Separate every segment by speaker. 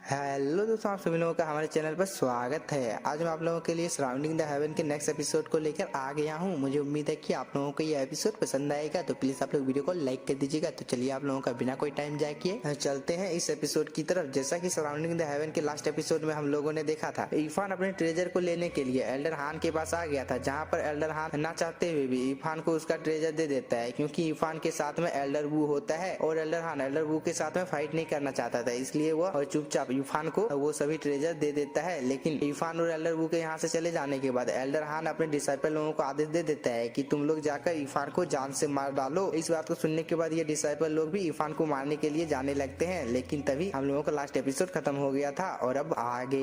Speaker 1: Hello दोस्तों, आप सभी लोगों का हमारे चैनल पर स्वागत है। आज मैं आप लोगों के लिए सराउंडिंग द हेवन के नेक्स्ट एपिसोड को लेकर आ गया हूं। मुझे उम्मीद है कि आप लोगों को ये एपिसोड पसंद आएगा, तो प्लीज आप लोग वीडियो को लाइक कर दीजिएगा। तो चलिए आप लोगों का बिना कोई टाइम जाए किए चलते हैं इस एपिसोड की तरफ। जैसा कि सराउंडिंग द हेवन के लास्ट एपिसोड में हम लोगों ने देखा था, इरफान अपने ट्रेजर को लेने के लिए एल्डर हान के पास आ गया था, जहाँ पर एल्डर हान ना चाहते हुए भी इरफान को उसका ट्रेजर दे देता है, क्योंकि इरफान के साथ में एल्डर वू होता है और एल्डर हान एल्डर वू के साथ में फाइट नहीं करना चाहता था, इसलिए वो चुपचाप इरफान को वो सभी ट्रेजर दे देता है। लेकिन इरफान और एल्डर वू के यहाँ से चले जाने के बाद एल्डर हान अपने डिसाइपल लोगों को आदेश दे देता है कि तुम लोग जाकर इरफान को जान से मार डालो। इस बात को सुनने के बाद ये डिसाइपल लोग भी इरफान को मारने के लिए जाने लगते हैं। लेकिन तभी हम लोगों का लास्ट एपिसोड खत्म हो गया था और अब आगे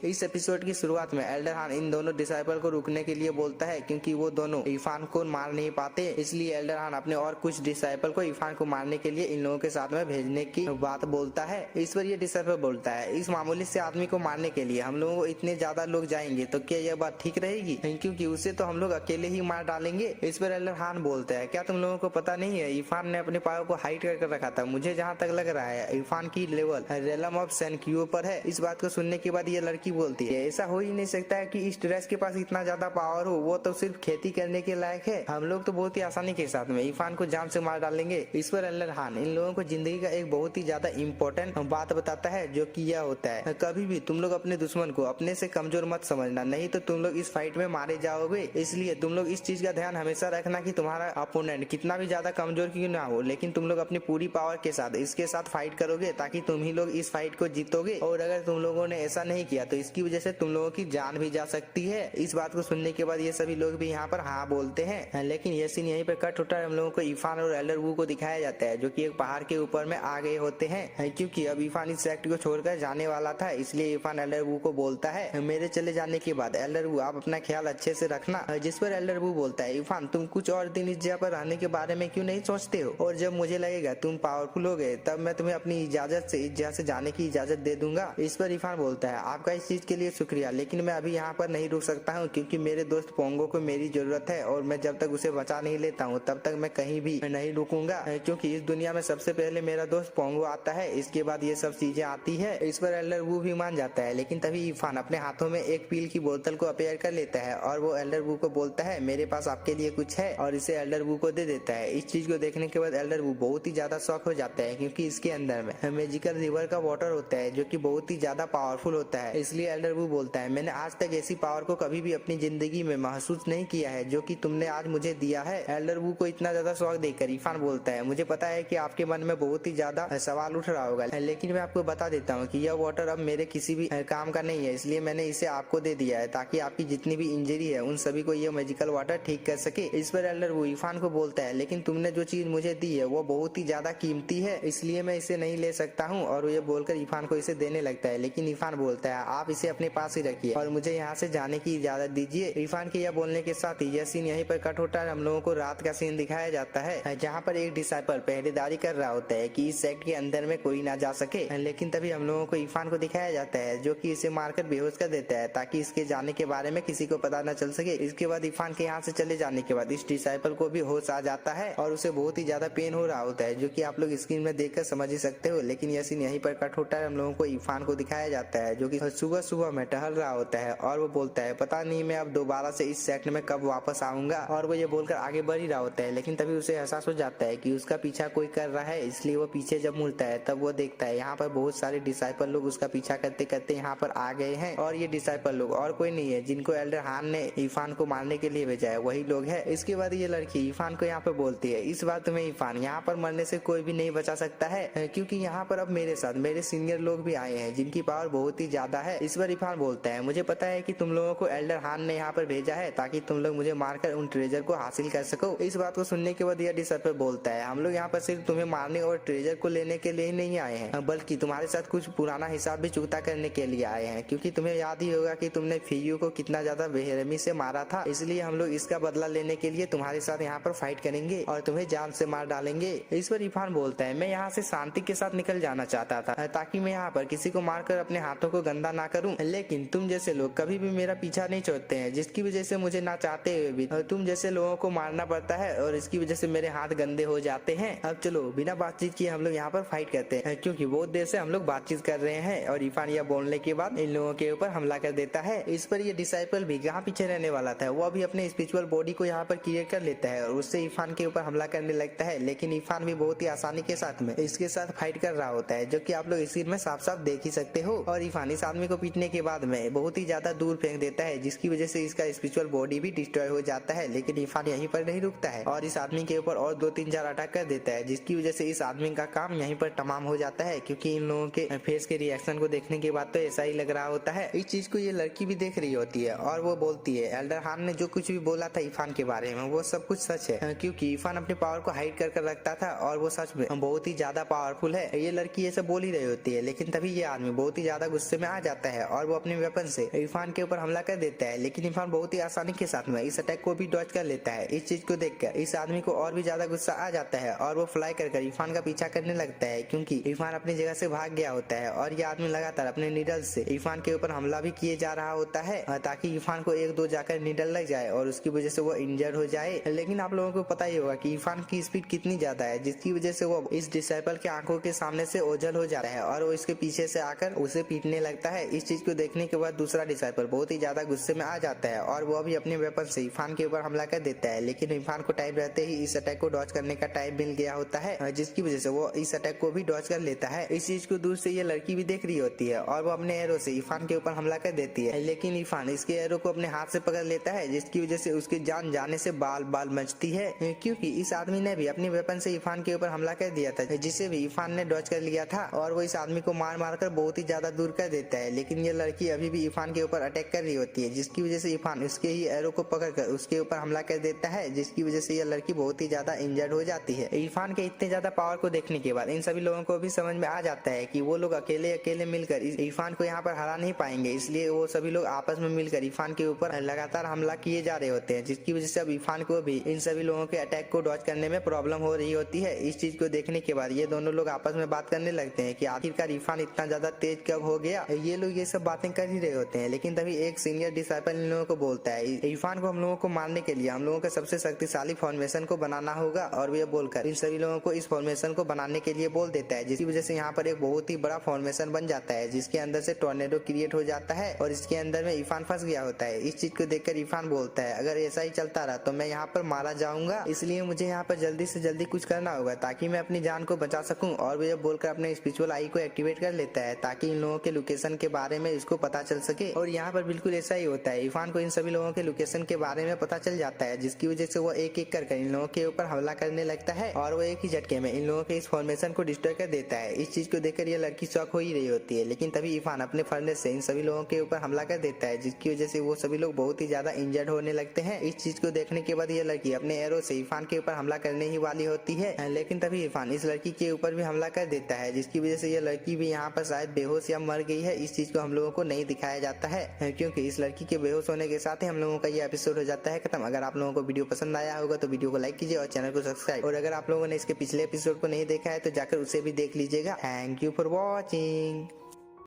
Speaker 1: इस एपिसोड की शुरुआत में एल्डर हान इन दोनों डिसाइपल को रुकने के लिए बोलता है, क्योंकि वो दोनों इरफान को मार नहीं पाते। इसलिए एल्डर हान अपने और कुछ डिसाइपल को इरफान को मारने के लिए इन लोगों के साथ में भेजने की बात बोलता है। इस पर ये डिसाइपल बोलता है, इस मामूली से आदमी को मारने के लिए हम लोगों को इतने ज्यादा लोग जाएंगे तो क्या यह बात ठीक रहेगी? क्योंकि उसे तो हम लोग अकेले ही मार डालेंगे। इस पर एल्डर हान बोलता है, क्या तुम लोगों को पता नहीं है इरफान ने अपने पावर को हाइड कर रखा था। मुझे जहाँ तक लग रहा है इरफान की लेवल रेलम ऑफ सैनक्यू पर है। इस बात को सुनने के बाद ये लड़की बोलती है, ऐसा हो ही नहीं सकता है कि इस ड्रेस के पास इतना ज्यादा पावर हो, वो तो सिर्फ खेती करने के लायक है। हम लोग तो बहुत ही आसानी के साथ में इरफान को जान से मार डालेंगे। इस पर एल्डर हान इन लोगों को जिंदगी का एक बहुत ही ज्यादा इम्पोर्टेंट बात बताता है, जो कि यह होता है, कभी भी तुम लोग अपने दुश्मन को अपने से कमजोर मत समझना, नहीं तो तुम लोग इस फाइट में मारे जाओगे। इसलिए तुम लोग इस चीज का ध्यान हमेशा रखना कि तुम्हारा अपोनेंट कितना भी ज्यादा कमजोर क्यों ना हो, लेकिन तुम लोग अपनी पूरी पावर के साथ इसके साथ फाइट करोगे, ताकि तुम ही लोग इस फाइट को जीतोगे। और अगर तुम लोगों ने ऐसा नहीं किया तो इसकी वजह से तुम लोगों की जान भी जा सकती है। इस बात को सुनने के बाद ये सभी लोग भी यहाँ पर हाँ बोलते हैं। लेकिन ये सीन यहीं पर कट होता है। हम लोगों को इरफान और एल्डर वू को दिखाया जाता है, जो कि एक पहाड़ के ऊपर में आ गए होते हैं, क्योंकि अब इरफान इस सेक्ट को छोड़कर जाने वाला था। इसलिए इरफान एल्डर वू को बोलता है, मेरे चले जाने के बाद एल्डर वू आप अपना ख्याल अच्छे से रखना। जिस पर एल्डर वू बोलता है, इरफान तुम कुछ और दिन इस जगह पर रहने के बारे में क्यों नहीं सोचते हो, और जब मुझे लगेगा तुम पावरफुल हो गए तब मैं तुम्हें अपनी इजाजत से इस जगह से जाने की इजाजत दे दूंगा। इस पर इरफान बोलता है, आपका इस चीज के लिए शुक्रिया, लेकिन मैं अभी यहाँ पर नहीं रुक सकता हूँ, क्योंकि मेरे दोस्त पोंगो को मेरी जरूरत है और मैं जब तक उसे बचा नहीं लेता हूँ तब तक मैं कहीं भी नहीं रुकूंगा, क्योंकि इस दुनिया में सबसे पहले मेरा दोस्त पोंगो आता है, इसके बाद ये सब चीजें आती है। इस पर एल्डर वू भी मान जाता है। लेकिन तभी इरफान अपने हाथों में एक पील की बोतल को अपेयर कर लेता है और वो एल्डर वू को बोलता है, मेरे पास आपके लिए कुछ है, और इसे एल्डर वू को दे देता है। इस चीज को देखने के बाद एल्डर वू बहुत ही ज्यादा शॉक हो जाता है, क्योंकि इसके अंदर में मैजिकल रिवर का वाटर होता है, जो कि बहुत ही ज्यादा पावरफुल होता है। इसलिए एल्डर वू बोलता है, मैंने आज तक ऐसी पावर को कभी भी अपनी जिंदगी में महसूस नहीं किया है जो कि तुमने आज मुझे दिया है। एल्डर वू को इतना ज्यादा शौक देखकर इरफान बोलता है, मुझे पता है कि आपके मन में बहुत ही ज्यादा सवाल उठ रहा होगा, लेकिन मैं आपको बता देता हूँ कि यह वाटर अब मेरे किसी भी काम का नहीं है, इसलिए मैंने इसे आपको दे दिया है, ताकि आपकी जितनी भी इंजरी है उन सभी को यह मैजिकल वाटर ठीक कर सके। इस पर एल्डर वू इरफान को बोलता है, लेकिन तुमने जो चीज मुझे दी है वो बहुत ही ज्यादा कीमती है, इसलिए मैं इसे नहीं ले सकता हूँ। और ये बोलकर इरफान को इसे देने लगता है, लेकिन इरफान बोलता है, आप इसे अपने पास ही रखिए और मुझे यहाँ से जाने की इजाजत दीजिए। इरफान के यह बोलने के साथ ही यह सीन यहीं पर कट होता है। हम लोगों को रात का सीन दिखाया जाता है, जहाँ पर एक डिसाइपल पहरेदारी कर रहा होता है कि इस सेक्ट के अंदर में कोई ना जा सके। लेकिन तभी हम लोगों को इरफान को दिखाया जाता है, जो कि इसे मारकर बेहोश कर देता है, ताकि इसके जाने के बारे में किसी को पता न चल सके। इसके बाद इरफान के यहाँ से चले जाने के बाद इस डिसाइपल को भी होश आ जाता है और उसे बहुत ही ज्यादा पेन हो रहा होता है, जो कि आप लोग स्क्रीन में देखकर समझ ही सकते हो। लेकिन यह सीन यहीं पर कट होता है। हम लोगों को इरफान को दिखाया जाता है, जो कि सुबह सुबह में टहल रहा होता है और वो बोलता है, पता नहीं मैं अब दोबारा से इस सेक्ट में कब वापस आऊंगा। और वो ये बोलकर आगे बढ़ ही रहा होता है, लेकिन तभी उसे एहसास हो जाता है कि उसका पीछा कोई कर रहा है। इसलिए वो पीछे जब मुड़ता है तब वो देखता है यहाँ पर बहुत सारे डिसाइपल लोग उसका पीछा करते करते यहाँ पर आ गए हैं, और ये डिसाइपल लोग और कोई नहीं है, जिनको एल्डर हान ने इरफान को मारने के लिए भेजा है वही लोग है। इसके बाद ये लड़की इरफान को यहाँ पर बोलती है, इस बार तुम्हें इरफान यहाँ पर मरने से कोई भी नहीं बचा सकता है, क्योंकि यहाँ पर अब मेरे साथ मेरे सीनियर लोग भी आए हैं, जिनकी पावर बहुत ही ज्यादा है। इस बार इरफान बोलता है, मुझे पता है कि तुम लोगों को एल्डर हान ने यहाँ पर भेजा है ताकि तुम लोग मुझे मारकर उन ट्रेजर को हासिल कर सको। इस बात को सुनने के बाद यह डिसाइपल बोलता है, हम लोग यहाँ पर सिर्फ तुम्हें मारने और ट्रेजर को लेने के लिए नहीं आए हैं, बल्कि तुम्हारे साथ कुछ पुराना हिसाब भी चुकता करने के लिए आए हैं, क्योंकि तुम्हें याद ही होगा कि तुमने फियू को कितना ज्यादा बेरहमी से मारा था। इसलिए हम लोग इसका बदला लेने के लिए तुम्हारे साथ यहाँ पर फाइट करेंगे और तुम्हें जान से मार डालेंगे। इस पर इरफान बोलता है, मैं यहाँ से शांति के साथ निकल जाना चाहता था, ताकि मैं यहाँ पर किसी को मारकर अपने हाथों को गंदा ना करूँ, लेकिन तुम जैसे लोग कभी भी मेरा पीछा नहीं छोड़ते हैं, जिसकी वजह से मुझे ना चाहते हुए भी तुम जैसे लोगों को मारना पड़ता है और इसकी वजह से मेरे हाथ गंदे हो जाते हैं। अब चलो बिना बातचीत किए हम लोग यहाँ पर फाइट करते हैं, क्योंकि बहुत देर से हम लोग बातचीत कोशिश कर रहे हैं और इरफान यह बोलने के बाद इन लोगों के ऊपर हमला कर देता है। इस पर ये डिसाइपल भी कहाँ पीछे रहने वाला था, वो अभी अपने स्पिरिचुअल बॉडी को यहाँ पर क्रिएट कर लेता है और उससे इरफान के ऊपर हमला करने लगता है। लेकिन इरफान भी बहुत ही आसानी के साथ में इसके साथ फाइट कर रहा होता है, जो कि आप लोग इस सीन में साफ साफ देख ही सकते हो। और इरफान इस आदमी को पीटने के बाद में बहुत ही ज्यादा दूर फेंक देता है, जिसकी वजह से इसका स्पिरिचुअल बॉडी भी डिस्ट्रॉय हो जाता है। लेकिन इरफान यहीं पर नहीं रुकता है और इस आदमी के ऊपर और 2-3-4 अटैक कर देता है, जिसकी वजह से इस आदमी का काम यहीं पर तमाम हो जाता है। क्योंकि इन लोगों के फेस के रिएक्शन को देखने के बाद तो ऐसा ही लग रहा होता है। इस चीज को ये लड़की भी देख रही होती है और वो बोलती है एल्डर हान ने जो कुछ भी बोला था इरफान के बारे में वो सब कुछ सच है, क्योंकि इरफान अपने पावर को हाइड कर रखता था और वो सच में बहुत ही ज्यादा पावरफुल है। ये लड़की ये सब बोल ही रही होती है, लेकिन तभी ये आदमी बहुत ही ज्यादा गुस्से में आ जाता है और वो अपने वेपन से इरफान के ऊपर हमला कर देता है। लेकिन इरफान बहुत ही आसानी के साथ में इस अटैक को भी डॉज कर लेता है। इस चीज को देखकर इस आदमी को और भी ज्यादा गुस्सा आ जाता है और वो फ्लाई कर इरफान का पीछा करने लगता है, क्योंकि इरफान अपनी जगह से भाग गया होता है और ये आदमी लगातार अपने नीडल से इरफान के ऊपर हमला भी किए जा रहा होता है ताकि इरफान को 1-2 जाकर नीडल लग जाए और उसकी वजह से वो इंजर्ड हो जाए। लेकिन आप लोगों को पता ही होगा कि इरफान की स्पीड कितनी ज्यादा है, जिसकी वजह से वो इस डिसाइपल के आंखों के सामने से ओझल हो जाता है और वो इसके पीछे से आकर उसे पीटने लगता है। इस चीज को देखने के बाद दूसरा डिसाइपल बहुत ही ज्यादा गुस्से में आ जाता है और वो भी अपने वेपन से इरफान के ऊपर हमला कर देता है। लेकिन इरफान को टाइम रहते ही इस अटैक को डॉज करने का टाइम मिल गया होता है, जिसकी वजह से वो इस अटैक को भी डॉज कर लेता है। इस चीज को दूर से ये लड़की भी देख रही होती है और वो अपने एरो से इरफान के ऊपर हमला कर देती है। लेकिन इरफान इसके एरो को अपने हाथ से पकड़ लेता है, जिसकी वजह से उसकी जान जाने से बाल बाल मचती है, क्योंकि इस आदमी ने भी अपने वेपन से इरफान के ऊपर हमला कर दिया था, जिसे भी इरफान ने डॉज कर लिया था और वो इस आदमी को मार मार कर बहुत ही ज्यादा दूर कर देता है। लेकिन ये लड़की अभी भी इरफान के ऊपर अटैक कर रही होती है, जिसकी वजह से इरफान उसके ही एरो को पकड़कर उसके ऊपर हमला कर देता है, जिसकी वजह से ये लड़की बहुत ही ज्यादा इंजर्ड हो जाती है। इरफान के इतने ज्यादा पावर को देखने के बाद इन सभी लोगों को भी समझ में आ जाता है कि वो लोग अकेले अकेले मिलकर इरफान को यहाँ पर हरा नहीं पाएंगे, इसलिए वो सभी लोग आपस में मिलकर इरफान के ऊपर लगातार हमला किए जा रहे होते हैं, जिसकी वजह से अब इरफान को भी इन सभी लोगों के अटैक को डॉज करने में प्रॉब्लम हो रही होती है। इस चीज को देखने के बाद ये दोनों लोग आपस में बात करने लगते हैं कि आखिरकार इरफान इतना ज्यादा तेज कब हो गया। ये लोग ये सब बातें कर ही रहे होते हैं, लेकिन तभी एक सीनियर डिसाइपल इन लोगों को बोलता है इरफान को हम लोगों को मारने के लिए हम लोगों के सबसे शक्तिशाली फॉर्मेशन को बनाना होगा, और ये बोलकर इन सभी लोगों को इस फॉर्मेशन को बनाने के लिए बोल देता है, जिसकी वजह से यहाँ पर एक बहुत ही बड़ा फॉर्मेशन बन जाता है, जिसके अंदर से टॉर्नेडो क्रिएट हो जाता है और इसके अंदर में इरफान फंस गया होता है। इस चीज को देखकर इरफान बोलता है अगर ऐसा ही चलता रहा तो मैं यहाँ पर मारा जाऊंगा, इसलिए मुझे यहाँ पर जल्दी से जल्दी कुछ करना होगा ताकि मैं अपनी जान को बचा सकूं। और वो ये बोलकर अपने स्पिरिचुअल आई को एक्टिवेट कर लेता है ताकि इन लोगों के लोकेशन के बारे में इसको पता चल सके। और यहाँ पर बिल्कुल ऐसा ही होता है, इरफान को इन सभी लोगों के लोकेशन के बारे में पता चल जाता है, जिसकी वजह से वो एक एक कर इन लोगों के ऊपर हमला करने लगता है और वो एक ही झटके में इन लोगों के इस फॉर्मेशन को डिस्ट्रॉय कर देता है। इस चीज को देखकर ये लड़की शॉक हो ही रही होती है, लेकिन तभी इरफान अपने फर्नेस से इन सभी लोगों के ऊपर हमला कर देता है, जिसकी वजह से वो सभी लोग बहुत ही ज्यादा इंजर्ड होने लगते हैं। इस चीज को देखने के बाद ये लड़की अपने एरो से इरफान के ऊपर हमला करने ही वाली होती है, लेकिन तभी इरफान इस लड़की के ऊपर भी हमला कर देता है, जिसकी वजह से ये लड़की भी यहाँ पर शायद बेहोश या मर गई है। इस चीज को हम लोगों को नहीं दिखाया जाता है, क्योंकि इस लड़की के बेहोश होने के साथ ही हम लोगों का ये एपिसोड हो जाता है खत्म। अगर आप लोगों को वीडियो पसंद आया होगा तो वीडियो को लाइक कीजिए और चैनल को सब्सक्राइब, और अगर आप लोगों ने इसके पिछले एपिसोड को नहीं देखा है तो जाकर उसे भी देख लीजिएगा। Thank you for watching.